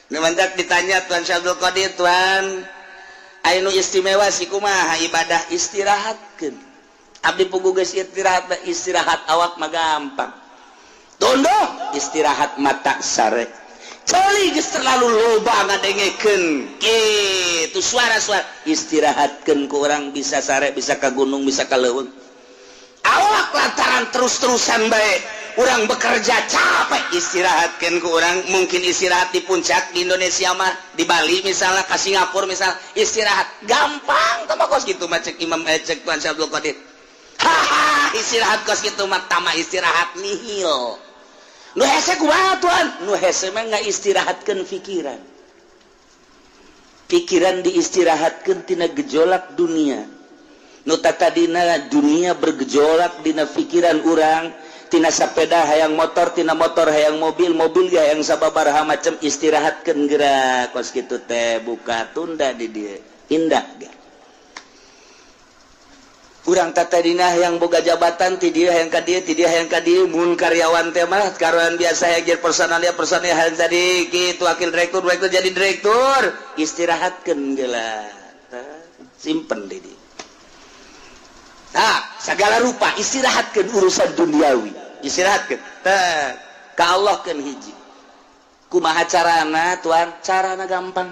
Nemandak ditanya Tuan Syabdul Qadir, Tuan anu istimewa si kumaha ibadah istirahatkeun. Abdi pugu geus istirahat awak mah gampang. Tondo istirahat mata sare. Coli geus terlalu loba ngadengekeun. Kitu suara-suara istirahatkeun ku urang bisa sare, bisa ka gunung, bisa ka leuweung. Awak lantaran terus-terusan bae urang bekerja capek, istirahatkeun ku urang. Mungkin istirahat di puncak di Indonesia mah, di Bali misalnya, ke Singapura misal, istirahat gampang tambah kos gitu mah cek Imam cek Tuan Syabdul Qadir. Haha, istirahat kos gitu mah tamah istirahat nihil. Nu hese kumaha Tuan? Nu hese mah ngaistirahatkeun pikiran. Pikiran diistirahatkeun tina gejolak dunia. Nu tadina dunia bergejolak dina pikiran urang. Tina sepeda hayang motor, tina motor hayang mobil, mobil ge hayang sababaraha macam, istirahatkeun geura kos kitu teh, buka tunda di dieu. Indah ge. Urang tadina hayang boga jabatan ti dieu hayang ka dieu, ti dieu hayang ka dieu, mun karyawan teh mah karuan biasa hayang jadi personal hayang jadi kitu wakil direktur jadi direktur, istirahatkeun geula. Simpen di dieu. Segala rupa istirahatkeun urusan duniawi, istirahatkeun ka Allah keun hiji. Kumaha carana Tuan? Carana gampang,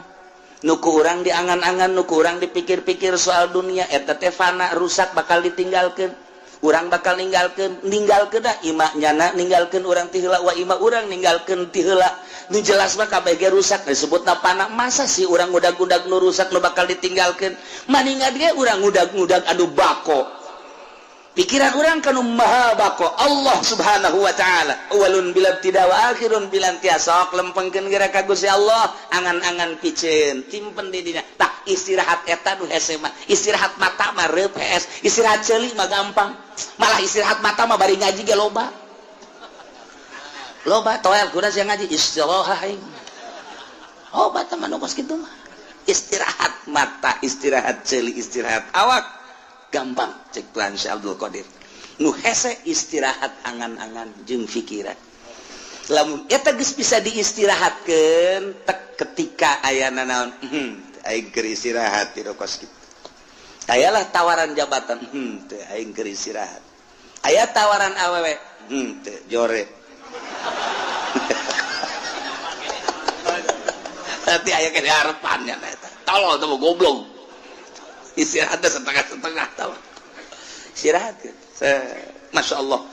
nuku urang diangan-angan, nuku urang dipikir-pikir soal dunia eta teh fana, rusak, bakal ditinggalkeun. Urang bakal ninggalkeun dah imah nyana, ninggalkeun urang ti heula, wa imah urang ninggalkeun ti heula. Nu jelas mah kabeh ge rusak disebutna fana. Masa sih urang ngudag-ngudag nu rusak nu bakal ditinggalkeun? Maningat ge urang ngudag-ngudag anu bako. Pikiran orang kanu maha bako Allah subhanahu wa ta'ala, awalun bilam tidak wa akhirun bilam tiasok, lempengkeun geura ka Gusti Allah, angan-angan piceun timpen di dinya. Tak istirahat eta nu hese mah, istirahat mata mah reupes, istirahat ceuli mah gampang, malah istirahat mata mah bari ngaji ge loba toel kuda sia ngaji istirahat aing obat mah nu kos kitu mah. Istirahat mata, istirahat ceuli, istirahat awak gampang cek Tuan Syabdul Qadir. Nu hese istirahat angan-angan jeung pikiran. Lamun eta geus bisa diistirahatkeun tek ketika aya naon aing keur istirahat di kos kitu. Ayalah tawaran jabatan teu aing keur istirahat. Aya tawaran awewe teu jore. Tapi aya ke harapannya eta. Tolol teu goblok. Istirahatnya setengah-setengah tahu. Istirahat kan? Masya Allah.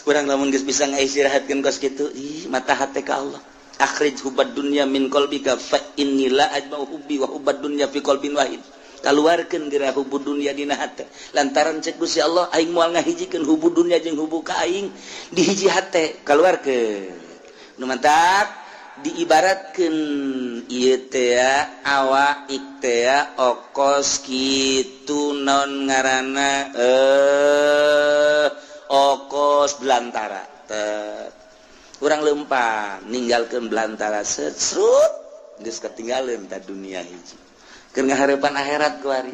Kurang lamun geus bisa ngaistirahatkeun kos kitu, mata hate ka Allah. Akhrij hubad dunya min qalbika fa inni la ajma'u hubbi wa hubad dunya fi qalbin wahid. Kaluarkeun geura hubud dunya dina hate. Lantaran cek Gusti Allah aing moal ngahijikeun hubud dunya jeung hubbu ka aing di hiji hate, kaluarkeun. Nu mantap diibaratkeun ieu teh awak teh okos kitu naon ngaranna okos belantara teh urang leumpang ninggalkeun belantara srut geus katinggaleun ta dunia hiji keur ngahareupan akhirat kuari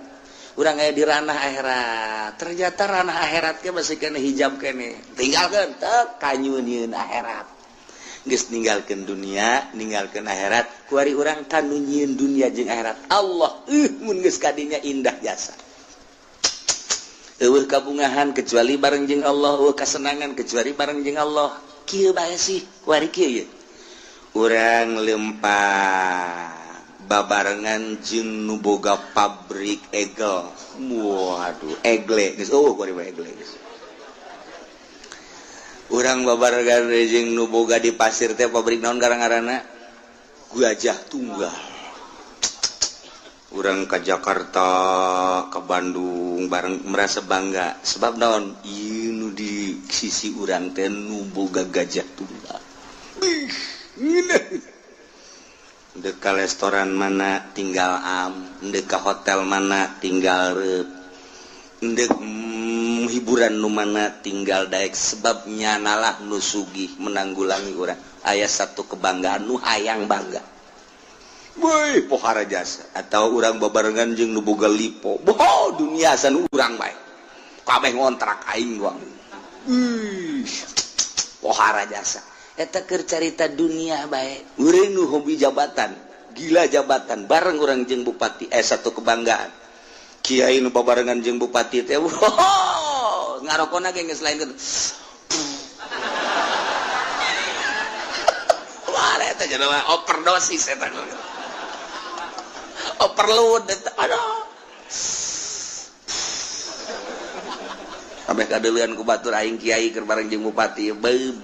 urang aya di ranah akhirat ternyata ranah akhirat ge masih kene hijab kene tinggalkeun teu kanyunieun akhirat geus ninggalkeun dunia, ninggalkeun akhirat, kuari urang tanu nyieun dunia jeung akhirat. Allah, mun geus kadinya indah jasa. Eueuh kabungahan kecuali bareng jeung Allah, eueuh kasenangan kecuali bareng jeung Allah. Kieu bae sih, kuari kieu ye. Urang lempang babarengan jeung nu boga pabrik egel. Waduh, egle geus kuari bae egle geus. Urang babarengan jeung nu boga di pasir teh pabrik naon garang-garana Gajah Tunggal. Urang ka Jakarta, ka Bandung bareng merasa bangga sebab naon ieu nu di sisi urang teh nu boga Gajah Tunggal. Dek ka restoran mana tinggal am, dek ka hotel mana tinggal reup, dek hiburan nu mana tinggal daek sebab nyanalah nu sugih menanggulangi urang. Aya satu kebanggaan nu hayang bangga. Woi, pohara jasa atau urang babarengan jeung nu boga lipo. Boh, dunia san urang bae. Kabeh ngontrak aing doang. Pohara jasa. eta keur carita dunia bae urang nu hobi jabatan gila jabatan bareng urang jeung bupati satu kebanggaan kiai nu babarengan jeung bupati teh ngarokona ge geus lain wah eta jadi overdosis eta overload eta aduh sampai kadeuleun ku batur aing kiai keur bareng jeung bupati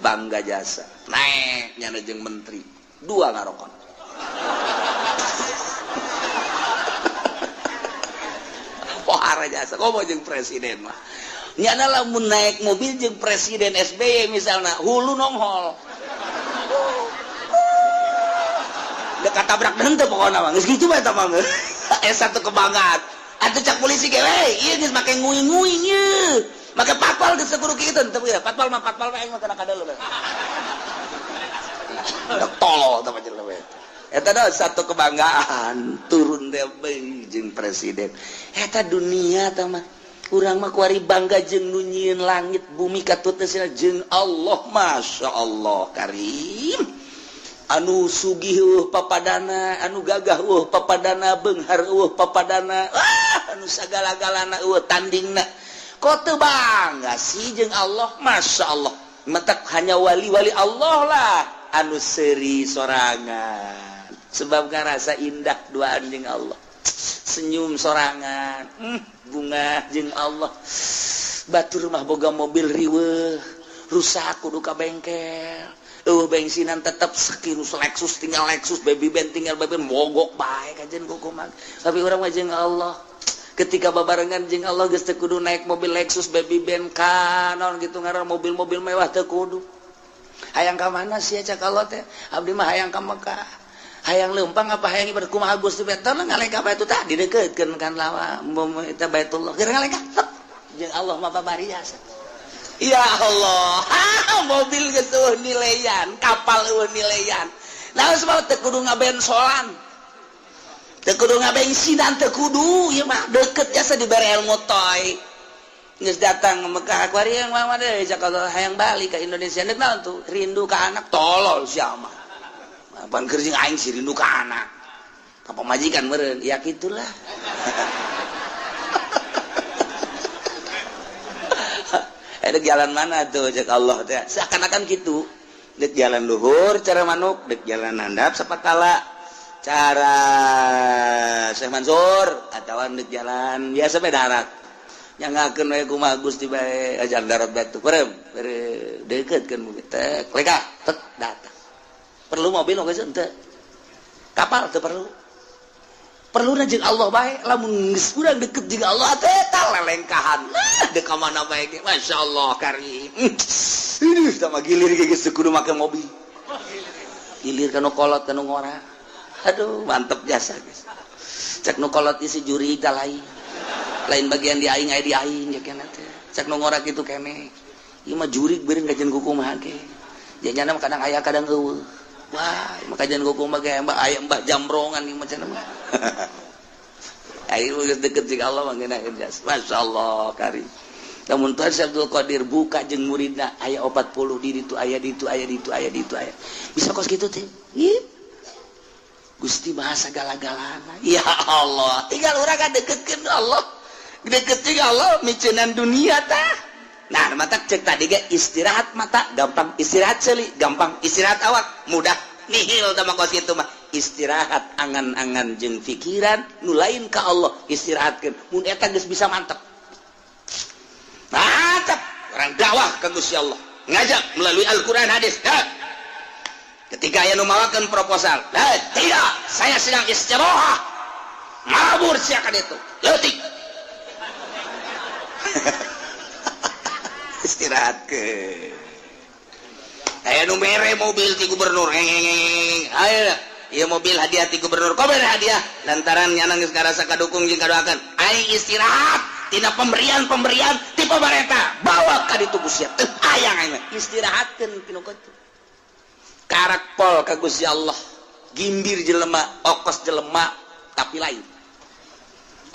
bangga jasa naek nyana jeung menteri dua ngarokon pohara jasa komo jeung presiden mah nyana lamun naik mobil jeung presiden SBY misalna hulu nonghol dekat tabrak henteu pokona mah geus kitu bae eta mah satu kebanggaan atuh cak polisi ge we ieu geus make nguing-nguing ieu make patwal geus kudu kitu teu ya patwal mah aing mah kana kadal we tolol teh panjen we eta da satu kebanggaan turun teh beung jeung presiden eta dunia teh mah urang mah kuari bangga jeung nu nyieun langit bumi katuteuseuna jeung Allah masyaallah karim anu sugih papadana anu gagah papadana beunghar papadana anu sagala-galana tandingna kok teu bangga sih jeung Allah masyaallah mentak hanya wali-wali Allah lah anu seuri sorangan sebab ngarasa indah duaan jeung Allah senyum sorangan bunga jeung Allah batur mah boga mobil riweuh rusak kudu ka bengkel bensinan tetap sekirus Lexus tinggal Lexus baby band tinggal baby band mogok bae kajen kukuman tapi urang mah jeung Allah ketika babarengan jeung Allah geus teu kudu naik mobil Lexus baby band kanon gitu ngaran mobil-mobil mewah teu kudu hayang ka mana sia cak Allah teh abdi mah hayang ka Mekah hayang leumpang apa hayang ibadah kumaha Gusti betul ngaleng ka Baitul tah dideuketkeun kan lawa eta Baitullah keur ngaleng ka jeung Allah mah babariasa ya Allah mobil geus nilaian kapal nilaian naon sebab teu kudu ngabensolan teu kudu ngabensinan teu kudu ieu mah deukeut jasa dibere ilmu toy geus datang Mekah kuari yang mah deui Jakarta hayang balik ka Indonesia nek naon tuh rindu ka anak tolol sia mah pan keur jeung aing si rindu ka anak ka pamajikan meureun ya kitulah dek jalan mana tuh cek Allah teh seakan-akan gitu dek jalan luhur cara manuk dek jalan handap sapakala cara Syekh Mansur atawa dek jalan biasa bae darat nyangakeun we kumaha Gusti bae ajar darat batu perem deukeutkeun mobil teh kleka tek datang perlu mobil oge teu kapal teu perlu jeung Allah bae lamun geus urang deukeut jeung Allah teh tah lelengkahan dek ka mana bae ge masyaallah karim iduh tah mah gilir ge geus kudu make mobil gilir kana kolot kana ngora aduh mantep jasa geus cek nu kolot isi juri tah lain bagian di aing aya di aing ya keneh teh cek nu ngora kitu keneh ieu mah juri beureung kajen kukumaha ge janjana mah kadang aya kadang eueuh wah makajan kukumaha ge aya mbah jambrongan ieu mah cenah mah ayo geus deukeut jeung Allah mah geuna jas masyaallah karim lamun Tuhan Abdul Qadir buka jeung muridna aya 40 di ditu aya ditu aya ditu aya ditu aya bisa kos kitu teh Gusti Maha sagala-galana ya Allah tinggal urang deukeutkeun Allah deukeut jeung Allah miceunan dunia tah nah mata cek tadi ge istirahat mata gampang istirahat ceuli gampang istirahat awak mudah nihil tah kos kitu mah istirahat angan-angan jeung pikiran nu lain ka Allah istirahatkeun mun eta geus bisa mantep mantep orang dakwah ka Gusti Allah ngajak melalui Al-Qur'an hadis ketika aya nu mawakeun proposal tidak saya sedang istirahat mabur sia ka ditu leutik istirahatkeun aya nu mere mobil ti gubernur ayo ieu mobil hadiah ti gubernur kok bere hadiah lantaran nyana geus karasa kadukung jeung kadoakeun aing istirahat tina pemberian ti pamarentah bawa ka ditu Gusti teu hayang aing istirahatkeun tinu kitu karak pol ka Gusti Allah gimbir jelema okos jelema tapi lain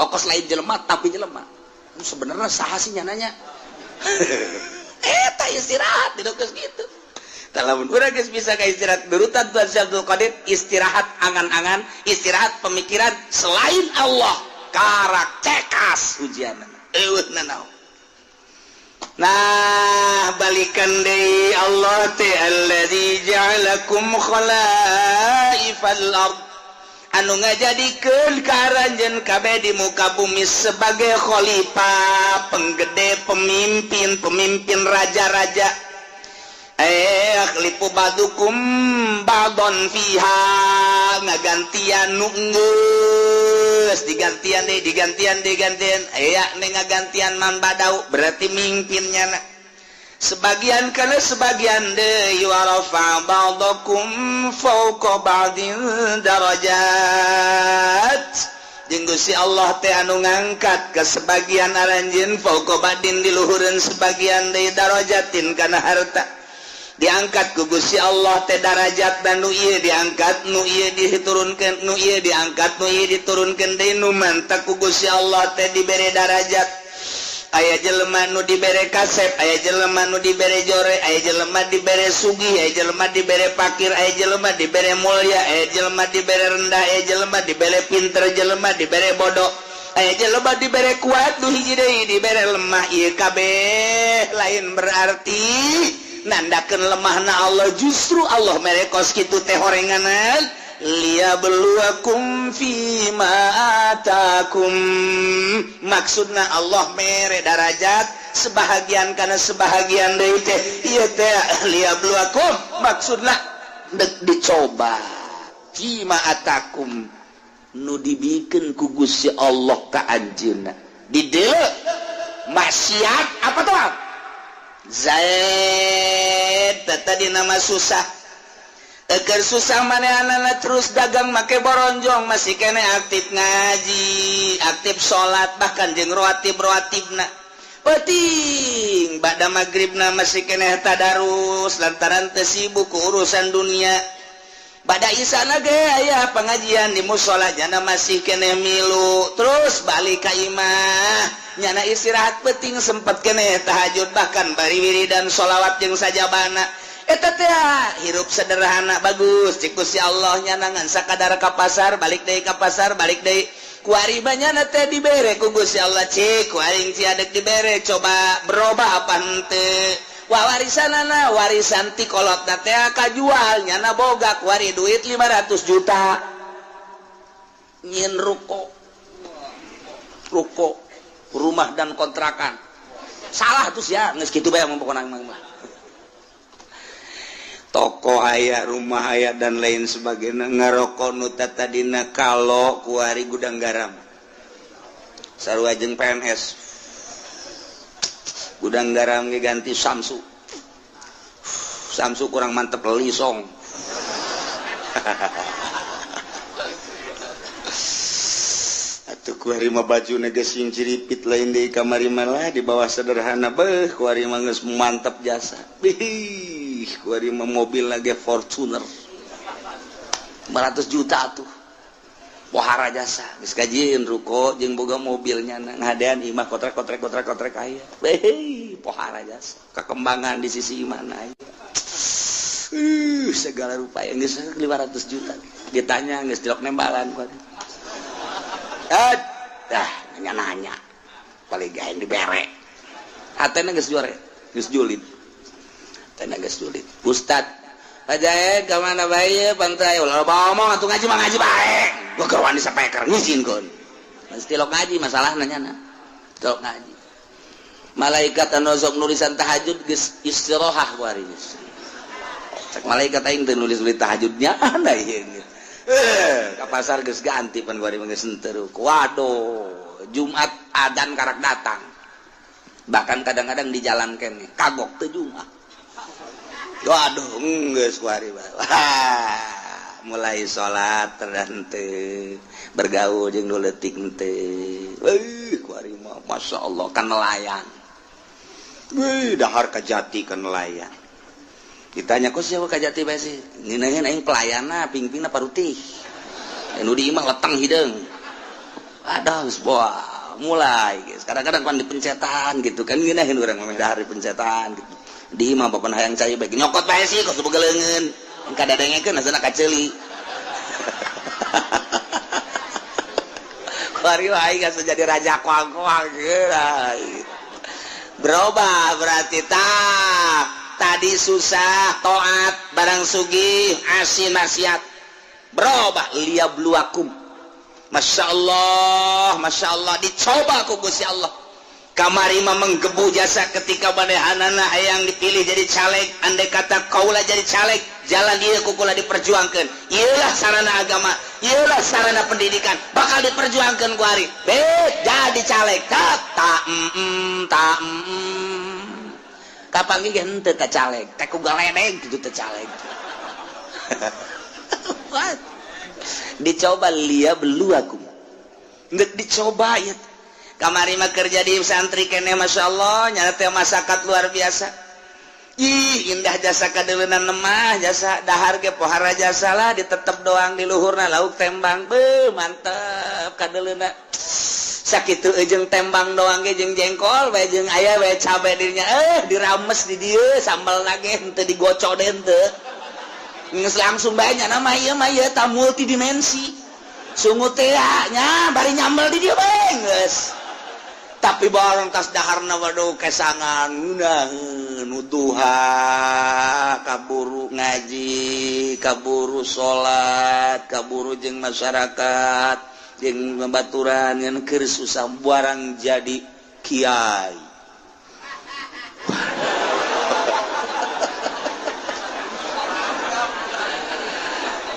okos lain jelema tapi jelema sebenarnya saha sih nyananya eta istirahat di geus kitu lamun urang geus bisa ka istirahat berutan Tuhan Abdul Qadir, istirahat angan-angan, istirahat pemikiran selain Allah, karak cekas ujianna. Eueuh nanaon. Nah, balikan deui Allah teh allazi ja'alakum khalaifal ard. Anu ngajadikeun ka aranjeun kabeh di muka bumi sebagai khalifah, penggede, pemimpin raja-raja. Akhlifu badukum ba'don fiha, ngagantian nu geus digantian aya ne ngagantian man badau berarti mimpinnya na. Sebagian kana sebagian deui wa rafa ba'dakum fawqa ba'din darajat. Jeung Gusti Allah teh anu ngangkat ke sebagian aranjeun fawqa ba'din di luhureun sebagian deui darajatin kana harta. Diangkat ku Gusti Allah teh darajat dan nu ieu diangkat, nu ieu diturunkeun, nu ieu diangkat, nu ieu diturunkeun deui nu mantak ku Gusti Allah teh dibere darajat. Aya jelema nu dibere kasep, aya jelema nu dibere jore, aya jelema dibere sugih, aya jelema dibere fakir, aya jelema dibere mulya, aya jelema dibere rendah, aya jelema dibere pinter, jelema dibere bodoh. Aya jelema dibere kuat, nu hiji deui dibere lemah. Ieu kabeh lain berarti nandakeun lemahna Allah, justru Allah mere kos kitu teh horenganan liyabluwakum fima atakum. Maksudna Allah mere darajat sebahagian kana sebahagian deui teh ieu teh liyabluwakum, maksudna dek dicoba fima atakum nu dibikeun ku Gusti Allah ka anjeunna. Di dieu maksiat apa tuh? Zaid tadi nama susah. Agar susah manehanana terus dagang make boronjong, masih kene aktif ngaji, aktif sholat, bahkan jeung roatib-roatibna. Penting bada maghribna masih kene tadarus lantaran teu sibuk ku urusan dunia. Bada isana ge aya pengajian di mushola jana masih kene milu, terus balik ka imah nyana istirahat penting sempat kene tahajud, bahkan bari wiridan sholawat jeung sajabana. Eta teh hirup sederhana bagus cik Gusti Allah nyana ngan sakadar ka pasar balik deui ka pasar balik deui kuari banyana teh dibere ku Gusti Allah cik kuaring ciadek dibere coba berubah apa henteu. Warisanana warisan ti kolotna teh kajual nyana boga kuari duit 500 juta nyin ruko rumah dan kontrakan salah tuh ya geus kitu bae mun pokona mah toko aya rumah aya dan lain sebagainya ngaroko nu tadina kalo kuari gudang garam sarua jeung PNS gudang garam ge ganti Samsu kurang mantep lisong atuh kuari mah bajuna geus sing ciripit lain deui kamari malah di bawah sederhana beuh kuari mah geus mantep jasa kuari mah mobil lagi Fortuner 500 juta tuh pohara jasa geus kajieun ruko jeung boga mobilnya ngadean imah kotrek aya pohara jasa kakembangan di sisi mana aya segala rupa yang geus 500 juta ditanya geus dilok nembalan kuari dah nanya paling gaen dibere hatena geus juare geus julid tenaga sulit. Ustad Pajae kemana bae pantai ulah ngomong atuh ngaji mah ngaji bae gua kawan disampaikan ngizin kon mesti lo ngaji masalah nanya lo ngaji malaikat anu sok nulisan tahajud geus istirahah kuari cek malaikat aing teu nulis tahajudnya anda ieu ka pasar geus ganti pan kuari mah geus henteu waduh Jumat adzan karak datang bahkan kadang-kadang di jalan kene kagok teu Jumat. Waduh, geus kuari mulai sholat teu bergaul jeung nu leutik teu. Kuari mah masyaallah kan nelayan. Dahar ka Jati ka nelayan. Ditanya kok siapa ka Jati bae sih? Ngeunaheun aing pelayana pingpingna parutih. Nu di imah leteng hideung. Aduh, geus mulai geus. Kadang-kadang pan dipencetan gitu kan ngeunaheun urang mah dahar dipencetan gitu. di imah papan hayang cai baik nyokot bae sih kos begeleungeun kada dengekeun asana kaceli kuari wae geus jadi raja kuang-kuang berubah berarti tadi susah taat barang sugih asin maksiat berubah liyabluwakum Masya Allah dicoba ku Gusti Allah kamari mah menggebu jasa ketika manehanana hayang dipilih jadi caleg andai kata kaula jadi caleg jalan ieu kukula diperjuangkeun ieulah sarana agama ieulah sarana pendidikan bakal diperjuangkeun ku ari jadi caleg kapan ge henteu teh caleg teh ku galedeg kitu teh caleg dicoba liyabluwakum ngeuk dicoba ya kamari mah kerja di santri kene Masya Allah nyata masyarakat luar biasa ih indah jasa kadeuleuna mah jasa dahar ge pohara jasa lah ditetep doang di luhurna lauk tembang beuh mantep kadeuleuna sakitu jeung tembang doang ge jeung jengkol bae jeung aya bae cabe dirinya dirames di dieu sambelna ge henteu digocok deui henteu geus langsung bae nya mah ieu mah ieu ta multidimensi sungut teh nya bari nyambel di dieu bae geus tapi bareng tas daharna waduh kesangan nuduha kaburu ngaji kaburu salat kaburu jeung masyarakat jeung babaturan yang keur susah barang jadi kiai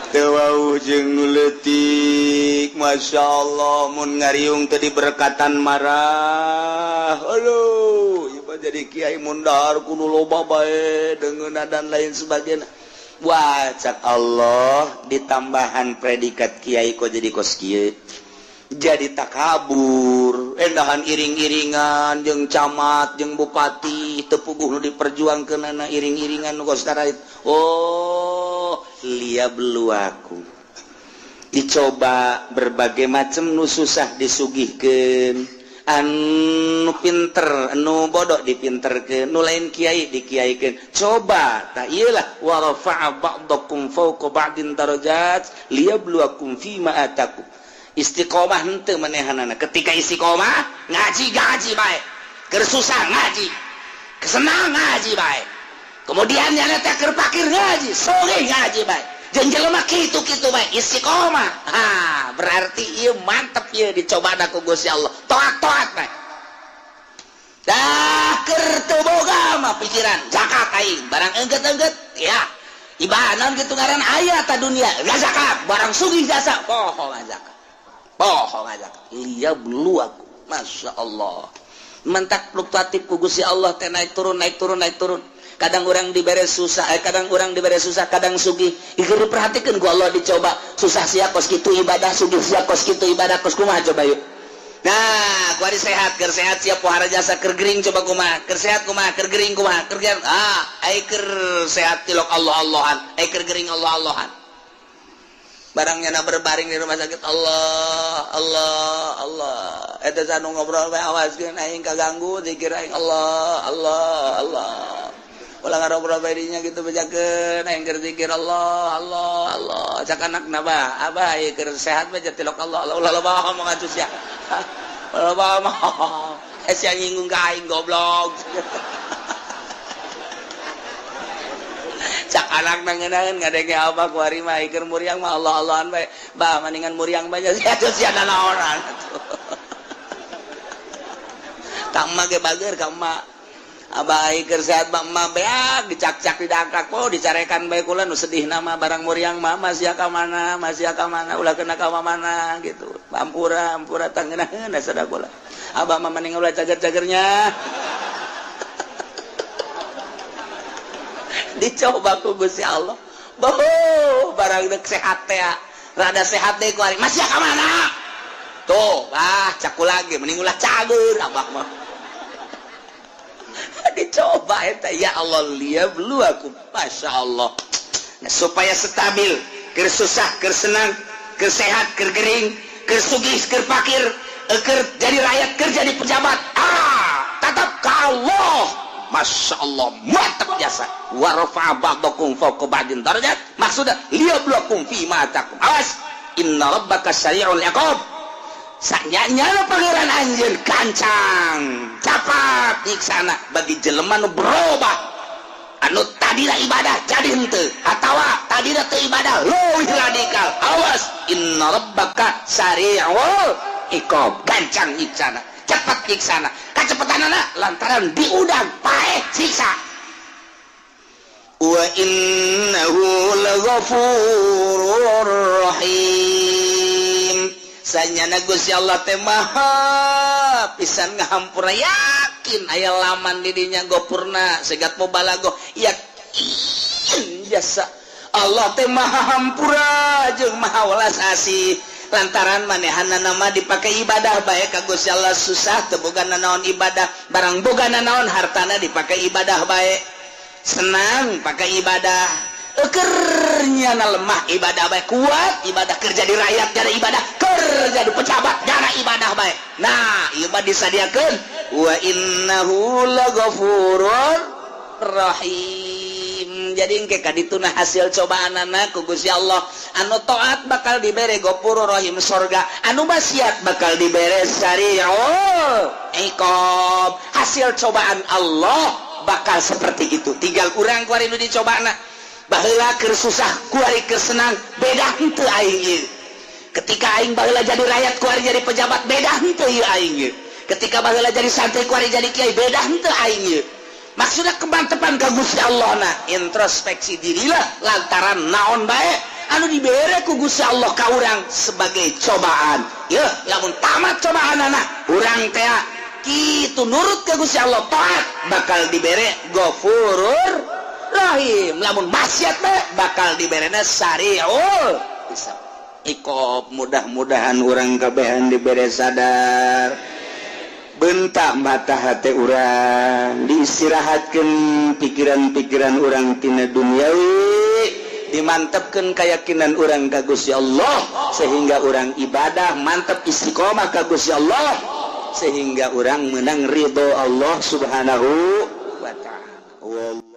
tewauh jeung nu leutik Masya Allah mun ngariung teu diberkatan marah aduh ieu jadi kiai mun dahar kudu loba bae deungeunna dan lain sebagainya wah cak Allah ditambahan predikat kiai kok jadi kos kieu jadi takabur endahan iring-iringan jeung camat jeung bupati teu puguh nu diperjuangkeunana iring-iringan nu kos karait oh liyabluwakum dicoba berbagai macam nu susah disugihkeun anu pinter anu bodoh dipinterkeun nu lain kiai dikiaikeun coba ta ieulah wa rafa'a ba'dakum fawqa ba'din darajat liyabluwakum fima atakum istiqomah henteu manehanana ketika istiqomah ngaji bae keur susah ngaji kesenang ngaji bae kemudian nyana teh keur pakir ngaji sore ngaji bae jeung jelema kitu-kitu bae istiqomah berarti ieu mantep ieu dicobana ku Gusti Allah toat bae dah keur teu boga mah pikiran zakat aing barang engget-engget ya ibadah naon kitu ngaran aya ta dunia zakat barang sugih jasa poho zakat liyabluwakum Masya Allah mentak fluktuatif ku Gusti Allah teh naik turun kadang orang diberi susah kadang sugih ikir perhatikan ku Allah dicoba susah sia kos kitu ibadah sugih sia kos kitu ibadah kos kumaha coba yuk nah kuari sehat keur sehat siap pohara jasa keur gering coba kumaha keur sehat kumaha keur gering kumaha keur ai keur sehat tilok Allah-Allahan ai keur gering Allah-Allahan barangnya na berbaring di rumah sakit Allah eta sanu ngobrol bae awaskeun aing kaganggu zikir aing Allah ulah ngarobrol bae dinya kitu bejakeun aing keur zikir Allah cak anakna ba abah ieu keur sehat bae tilok Allah ulah loba ngomong atuh sia loba mah sia nyinggung ka aing goblok cak anak nangeunaan ngadenge apa kuari mah keur muriang mah Allah-Allahan bae bah mendingan muriang bae sia naonan kamma ge bager kamma abah keur sehat mah beak dicak-cak didangkak po dicarekan bae kula nu sedih nama barang muriang mah sia ka mana ulah kena ka mana gitu ampura tangeunaan sada kula abah mah mending ulah cager-cagernya dicoba ku Gusti Allah boh barang dek sehat teh rada sehat deh kuari masih ka mana tuh cak lagi mending ulah cager abah mah dicoba eta ya Allah liyabluwakum Masya Allah nah, supaya stabil keur susah keur senang keur sehat keur gering keur sugih keur pakir keur jadi rakyat keur jadi pejabat tetap ka Allah Masya Allah mantap biasa wa rafa'a ba'dakum fawqa ba'din darajat maksudnya liyabluwakum fima atakum awas inna rabbaka sari'ul iqab sanyanya pangeran anjeun kancang capat nyiksana bagi jelema nu berubah anu tadina ibadah jadi henteu atawa tadina teu ibadah leuwih radikal awas inna rabbaka sari'ul iqab gancang nyiksana cepat nyiksana kacepetanana lantaran diudang paeh siksa wa innahu laghafurur rahim sanyana Gusti Allah teh maha pisan ngahampura yakin aya laman di dinya gopurna segat mau balago yakin jasa Allah teh maha hampura jeung maha welas asih lantaran manehana nama dipakai ibadah bae ka Gusti Allah susah teu bogana naon ibadah barang bogana naon hartana dipakai ibadah bae senang pakai ibadah ekernya lemah ibadah bae kuat ibadah kerja di rakyat gara ibadah kerja di pejabat gara ibadah bae nah ieu mah disadiakeun wa innahu laghafurur rahim jadi engke kadituna hasil cobaanana ku Gusti Allah anu taat bakal dibere gopuro rahim sorga anu maksiat bakal dibere sari'ul iqab hasil cobaan Allah bakal seperti itu tinggal urang kuari nu dicobana baheula keur susah kuari keur senang beda henteu aing ieu ketika aing baheula jadi rakyat kuari jadi pejabat beda henteu ieu aing ieu ketika baheula jadi santri kuari jadi kiai beda henteu aing ieu maksudnya kemantepan ka Gusti Allah na introspeksi dirilah lantaran naon bae anu dibere ku Gusti Allah ka urang sebagai cobaan ya lamun tamat cobaanana urang teh kitu nurut ka Gusti Allah taat bakal dibere Ghafurur Rahim lamun maksiat bae bakal diberena Sari'ul Iqab mudah-mudahan urang kabehan dibere sadar bentak mata hati urang diistirahatkan pikiran-pikiran urang tina duniawi dimantapkan keyakinan urang ka Gusti Allah sehingga urang ibadah mantap istiqomah ka Gusti Allah sehingga urang menang ridho Allah subhanahu wa ta'ala.